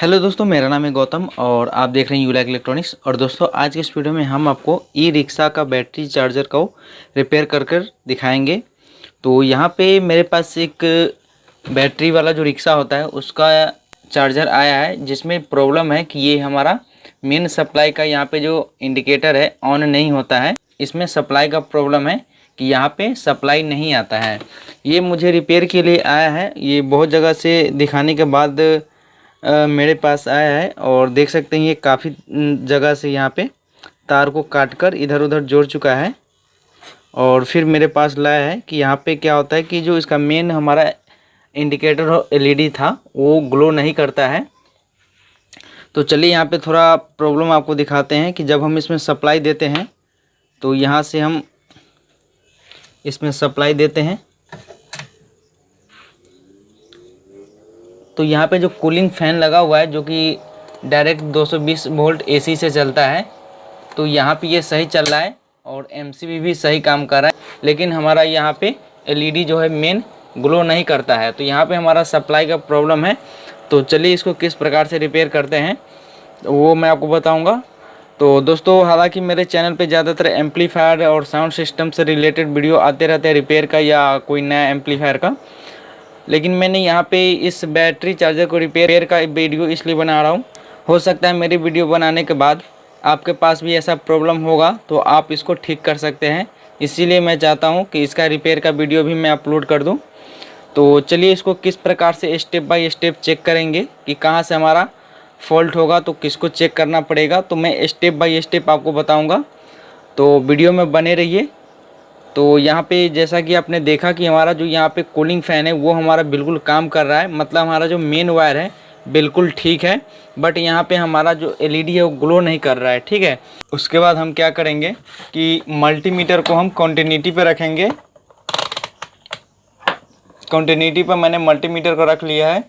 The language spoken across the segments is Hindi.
हेलो दोस्तों, मेरा नाम है गौतम और आप देख रहे हैं यूलाइक इलेक्ट्रॉनिक्स। और दोस्तों, आज के इस वीडियो में हम आपको ई रिक्शा का बैटरी चार्जर को रिपेयर कर दिखाएंगे। तो यहाँ पे मेरे पास एक बैटरी वाला जो रिक्शा होता है उसका चार्जर आया है, जिसमें प्रॉब्लम है कि ये हमारा मेन सप्लाई का यहाँ पे जो इंडिकेटर है ऑन नहीं होता है। इसमें सप्लाई का प्रॉब्लम है कि यहाँ पे सप्लाई नहीं आता है। ये मुझे रिपेयर के लिए आया है। ये बहुत जगह से दिखाने के बाद मेरे पास आया है और देख सकते हैं ये काफ़ी जगह से यहाँ पे तार को काट कर इधर उधर जोड़ चुका है और फिर मेरे पास लाया है कि यहाँ पे क्या होता है कि जो इसका मेन हमारा इंडिकेटर एलईडी था वो ग्लो नहीं करता है। तो चलिए यहाँ पे थोड़ा प्रॉब्लम आपको दिखाते हैं कि जब हम इसमें सप्लाई देते हैं तो यहाँ से हम इसमें सप्लाई देते हैं तो यहाँ पे जो कूलिंग फ़ैन लगा हुआ है जो कि डायरेक्ट 220 वोल्ट एसी से चलता है, तो यहाँ पे ये सही चल रहा है और एमसीबी भी सही काम कर रहा है। लेकिन हमारा यहाँ पे एलईडी जो है मेन ग्लो नहीं करता है, तो यहाँ पे हमारा सप्लाई का प्रॉब्लम है। तो चलिए इसको किस प्रकार से रिपेयर करते हैं वो मैं आपको बताऊँगा। तो दोस्तों, हालाँकि मेरे चैनल पर ज़्यादातर एम्पलीफायर और साउंड सिस्टम से रिलेटेड वीडियो आते रहते हैं, रिपेयर का या कोई नया एम्पलीफायर का। लेकिन मैंने यहाँ पे इस बैटरी चार्जर को रिपेयर का वीडियो इसलिए बना रहा हूँ, हो सकता है मेरी वीडियो बनाने के बाद आपके पास भी ऐसा प्रॉब्लम होगा तो आप इसको ठीक कर सकते हैं। इसीलिए मैं चाहता हूँ कि इसका रिपेयर का वीडियो भी मैं अपलोड कर दूँ। तो चलिए इसको किस प्रकार से स्टेप बाय स्टेप चेक करेंगे कि कहाँ से हमारा फॉल्ट होगा, तो किसको चेक करना पड़ेगा, तो मैं स्टेप बाय स्टेप आपको बताऊँगा। तो वीडियो में बने रहिए। तो यहाँ पे जैसा कि आपने देखा कि हमारा जो यहाँ पे कूलिंग फ़ैन है वो हमारा बिल्कुल काम कर रहा है, मतलब हमारा जो मेन वायर है बिल्कुल ठीक है, बट यहाँ पे हमारा जो एलईडी है वो ग्लो नहीं कर रहा है। ठीक है, उसके बाद हम क्या करेंगे कि मल्टीमीटर को हम कॉन्टिन्यूटी पे रखेंगे। कॉन्टिन्यूटी पर मैंने मल्टीमीटर को रख लिया है।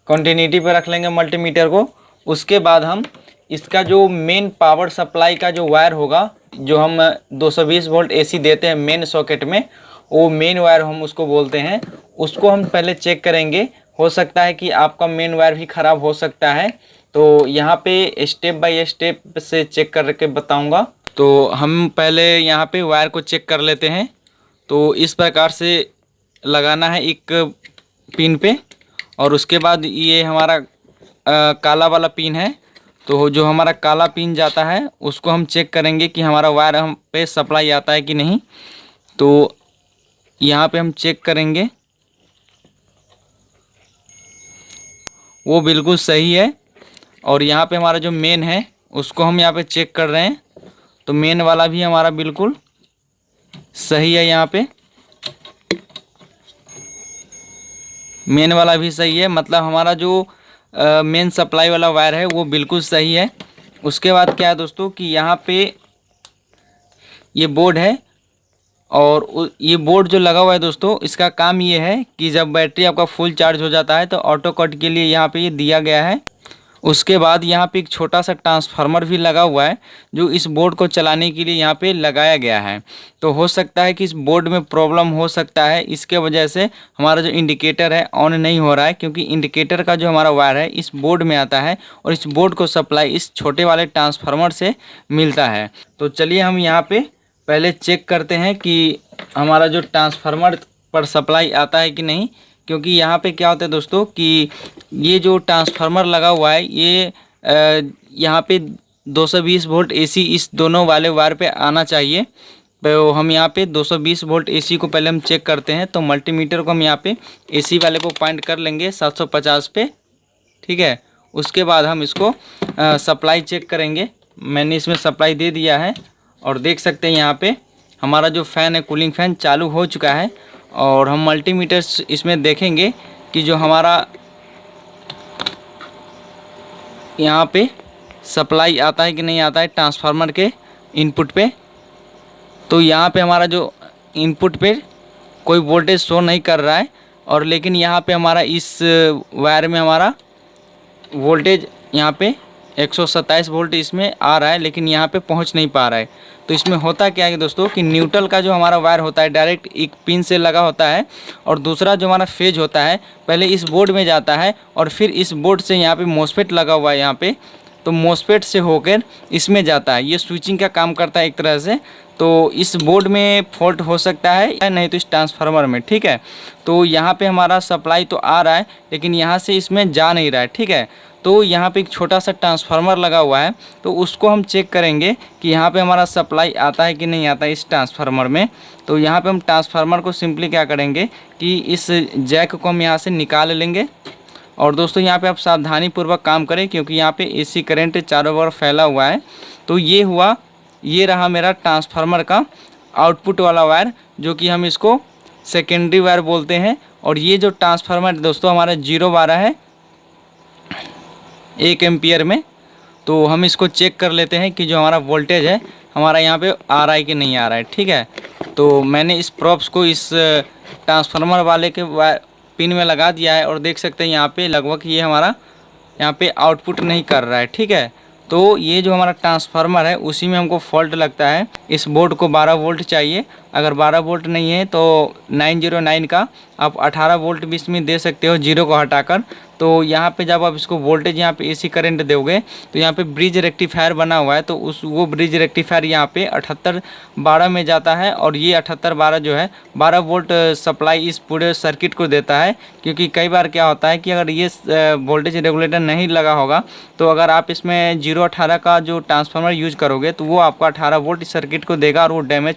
कॉन्टिन्यूटी पर रख लेंगे मल्टीमीटर को। उसके बाद हम इसका जो मेन पावर सप्लाई का जो वायर होगा, जो हम 220 वोल्ट एसी देते हैं मेन सॉकेट में, वो मेन वायर हम उसको बोलते हैं, उसको हम पहले चेक करेंगे। हो सकता है कि आपका मेन वायर भी ख़राब हो सकता है, तो यहाँ पे स्टेप बाय स्टेप से चेक करके बताऊंगा। तो हम पहले यहाँ पे वायर को चेक कर लेते हैं। तो इस प्रकार से लगाना है एक पिन पे, और उसके बाद ये हमारा काला वाला पिन है, तो जो हमारा काला पिन जाता है उसको हम चेक करेंगे कि हमारा वायर हम पे सप्लाई आता है कि नहीं। तो यहाँ पे हम चेक करेंगे, वो बिल्कुल सही है। और यहाँ पे हमारा जो मेन है उसको हम यहाँ पे चेक कर रहे हैं, तो मेन वाला भी हमारा बिल्कुल सही है। यहाँ पे मेन वाला भी सही है, मतलब हमारा जो मेन सप्लाई वाला वायर है वो बिल्कुल सही है। उसके बाद क्या है दोस्तों कि यहाँ पे ये बोर्ड है, और ये बोर्ड जो लगा हुआ है दोस्तों, इसका काम ये है कि जब बैटरी आपका फुल चार्ज हो जाता है तो ऑटो कट के लिए यहाँ पे ये दिया गया है। उसके बाद यहाँ पे एक छोटा सा ट्रांसफार्मर भी लगा हुआ है जो इस बोर्ड को चलाने के लिए यहाँ पे लगाया गया है। तो हो सकता है कि इस बोर्ड में प्रॉब्लम हो सकता है, इसके वजह से हमारा जो इंडिकेटर है ऑन नहीं हो रहा है, क्योंकि इंडिकेटर का जो हमारा वायर है इस बोर्ड में आता है और इस बोर्ड को सप्लाई इस छोटे वाले ट्रांसफार्मर से मिलता है। तो चलिए हम यहाँ पे पहले चेक करते हैं कि हमारा जो ट्रांसफार्मर पर सप्लाई आता है कि नहीं। क्योंकि यहाँ पे क्या होता है दोस्तों कि ये जो ट्रांसफार्मर लगा हुआ है ये यहाँ पे 220 वोल्ट एसी इस दोनों वाले वायर पे आना चाहिए। तो हम यहाँ पे 220 वोल्ट एसी को पहले हम चेक करते हैं। तो मल्टीमीटर को हम यहाँ पे एसी वाले को पॉइंट कर लेंगे 750 पे। ठीक है, उसके बाद हम इसको सप्लाई चेक करेंगे। मैंने इसमें सप्लाई दे दिया है और देख सकते हैं यहाँ पे हमारा जो फ़ैन है कूलिंग फ़ैन चालू हो चुका है। और हम मल्टीमीटर इसमें देखेंगे कि जो हमारा यहाँ पे सप्लाई आता है कि नहीं आता है ट्रांसफार्मर के इनपुट पे। तो यहाँ पे हमारा जो इनपुट पे कोई वोल्टेज शो नहीं कर रहा है, और लेकिन यहाँ पे हमारा इस वायर में हमारा वोल्टेज यहाँ पे 127 वोल्ट इसमें आ रहा है, लेकिन यहाँ पे पहुँच नहीं पा रहा है। तो इसमें होता क्या है कि दोस्तों कि न्यूट्रल का जो हमारा वायर होता है डायरेक्ट एक पिन से लगा होता है, और दूसरा जो हमारा फेज होता है पहले इस बोर्ड में जाता है और फिर इस बोर्ड से यहाँ पे मॉसफेट लगा हुआ है यहाँ पे, तो मॉसफेट से होकर इसमें जाता है। ये स्विचिंग का काम करता है एक तरह से। तो इस बोर्ड में फॉल्ट हो सकता है, नहीं तो इस ट्रांसफार्मर में, ठीक है। तो यहाँ पे हमारा सप्लाई तो आ रहा है लेकिन यहाँ से इसमें जा नहीं रहा है, ठीक है। तो यहाँ पे एक छोटा सा ट्रांसफार्मर लगा हुआ है, तो उसको हम चेक करेंगे कि यहाँ पे हमारा सप्लाई आता है कि नहीं आता है इस ट्रांसफार्मर में। तो यहाँ पे हम ट्रांसफार्मर को सिंपली क्या करेंगे कि इस जैक को हम यहाँ से निकाल लेंगे। और दोस्तों यहाँ पे आप सावधानी पूर्वक काम करें क्योंकि यहाँ पे एसी करंट चारों ओर फैला हुआ है। तो ये हुआ, ये रहा मेरा ट्रांसफार्मर का आउटपुट वाला वायर, जो कि हम इसको सेकेंडरी वायर बोलते हैं। और ये जो ट्रांसफार्मर दोस्तों हमारा 012 है 1 एम्पियर में। तो हम इसको चेक कर लेते हैं कि जो हमारा वोल्टेज है हमारा यहाँ पे आ रहा है कि नहीं आ रहा है, ठीक है। तो मैंने इस प्रॉप्स को इस ट्रांसफार्मर वाले के पिन में लगा दिया है और देख सकते हैं यहाँ पे लगभग ये हमारा यहाँ पे आउटपुट नहीं कर रहा है, ठीक है। तो ये जो हमारा ट्रांसफार्मर है उसी में हमको फॉल्ट लगता है। इस बोर्ड को 12 वोल्ट चाहिए, अगर 12 वोल्ट नहीं है तो 909 का आप 18 वोल्ट भी इसमें दे सकते हो, 0 को हटाकर। तो यहाँ पे जब आप इसको वोल्टेज यहाँ पे एसी करंट दोगे तो यहाँ पे ब्रिज रेक्टिफायर बना हुआ है, तो वो ब्रिज रेक्टिफायर यहाँ पे 7812 में जाता है। और ये 7812 जो है 12 वोल्ट सप्लाई इस पूरे सर्किट को देता है। क्योंकि कई बार क्या होता है कि अगर ये वोल्टेज रेगुलेटर नहीं लगा होगा तो अगर आप इसमें 018 का जो ट्रांसफार्मर यूज करोगे तो वो आपका 18 वोल्ट सर्किट को देगा और वो डैमेज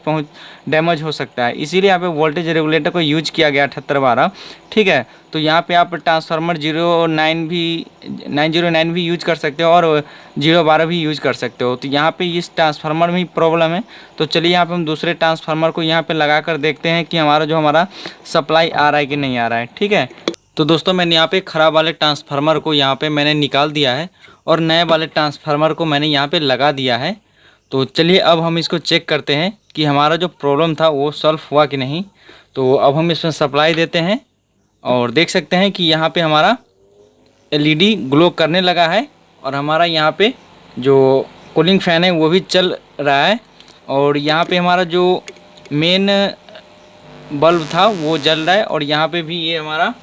हो सकता है। इसीलिए यहाँ पे वोल्टेज रेगुलेटर को यूज किया गया 7812, ठीक है। तो यहाँ पे आप ट्रांसफार्मर 909 भी यूज कर सकते हो और 012 भी यूज कर सकते हो। तो यहाँ पे इस ट्रांसफार्मर में ही प्रॉब्लम है। तो चलिए यहाँ पे हम दूसरे ट्रांसफार्मर को यहाँ पे लगा कर देखते हैं कि हमारा सप्लाई आ रहा है कि नहीं आ रहा है, ठीक है। तो दोस्तों मैंने यहाँ पे ख़राब वाले ट्रांसफार्मर को यहाँ पे मैंने निकाल दिया है और नए वाले ट्रांसफार्मर को मैंने यहाँ पे लगा दिया है। तो चलिए अब हम इसको चेक करते हैं कि हमारा जो प्रॉब्लम था वो सॉल्व हुआ कि नहीं। तो अब हम इसमें सप्लाई देते हैं और देख सकते हैं कि यहाँ पे हमारा एलईडी ग्लो करने लगा है और हमारा यहाँ पे जो कूलिंग फ़ैन है वो भी चल रहा है। और यहाँ पे हमारा जो मेन बल्ब था वो जल रहा है और यहाँ पे भी ये हमारा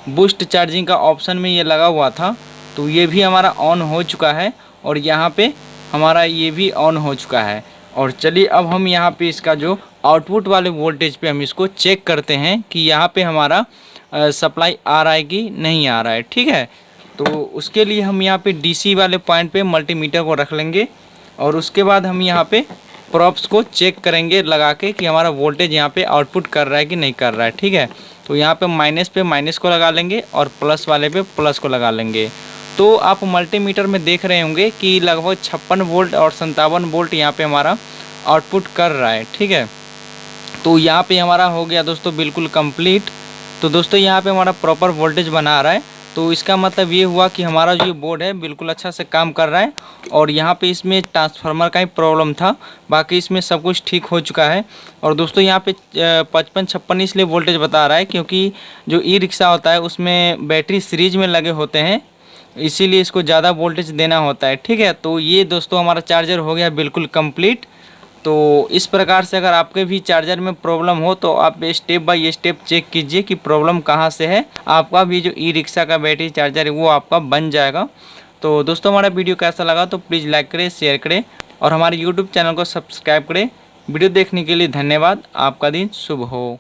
बूस्ट चार्जिंग का ऑप्शन में ये लगा हुआ था, तो ये भी हमारा ऑन हो चुका है और यहाँ पे हमारा ये भी ऑन हो चुका है। और चलिए अब हम यहाँ पे इसका जो आउटपुट वाले वोल्टेज पे हम इसको चेक करते हैं कि यहाँ पे हमारा सप्लाई आ रहा है कि नहीं आ रहा है, ठीक है। तो उसके लिए हम यहाँ पे डीसी वाले पॉइंट पे मल्टीमीटर को रख लेंगे और उसके बाद हम यहाँ पे प्रॉप्स को चेक करेंगे लगा के कि हमारा वोल्टेज यहाँ पे आउटपुट कर रहा है कि नहीं कर रहा है, ठीक है। तो यहाँ पे माइनस पे माइनस को लगा लेंगे और प्लस वाले पे प्लस को लगा लेंगे। तो आप मल्टीमीटर में देख रहे होंगे कि लगभग 56 वोल्ट और 57 वोल्ट यहाँ पे हमारा आउटपुट कर रहा है, ठीक है। तो यहाँ पे हमारा हो गया दोस्तों बिल्कुल कंप्लीट। तो दोस्तों यहाँ पे हमारा प्रॉपर वोल्टेज बना रहा है, तो इसका मतलब ये हुआ कि हमारा जो बोर्ड है बिल्कुल अच्छा से काम कर रहा है। और यहाँ पे इसमें ट्रांसफार्मर का ही प्रॉब्लम था, बाकी इसमें सब कुछ ठीक हो चुका है। और दोस्तों यहाँ पे 55-56 इसलिए वोल्टेज बता रहा है क्योंकि जो ई रिक्शा होता है उसमें बैटरी सीरीज में लगे होते हैं, इसीलिए इसको ज़्यादा वोल्टेज देना होता है, ठीक है। तो ये दोस्तों हमारा चार्जर हो गया बिल्कुल कंप्लीट। तो इस प्रकार से अगर आपके भी चार्जर में प्रॉब्लम हो तो आप स्टेप बाय स्टेप चेक कीजिए कि प्रॉब्लम कहाँ से है। आपका भी जो ई रिक्शा का बैटरी चार्जर है वो आपका बन जाएगा। तो दोस्तों हमारा वीडियो कैसा लगा तो प्लीज़ लाइक करें, शेयर करें और हमारे यूट्यूब चैनल को सब्सक्राइब करें। वीडियो देखने के लिए धन्यवाद। आपका दिन शुभ हो।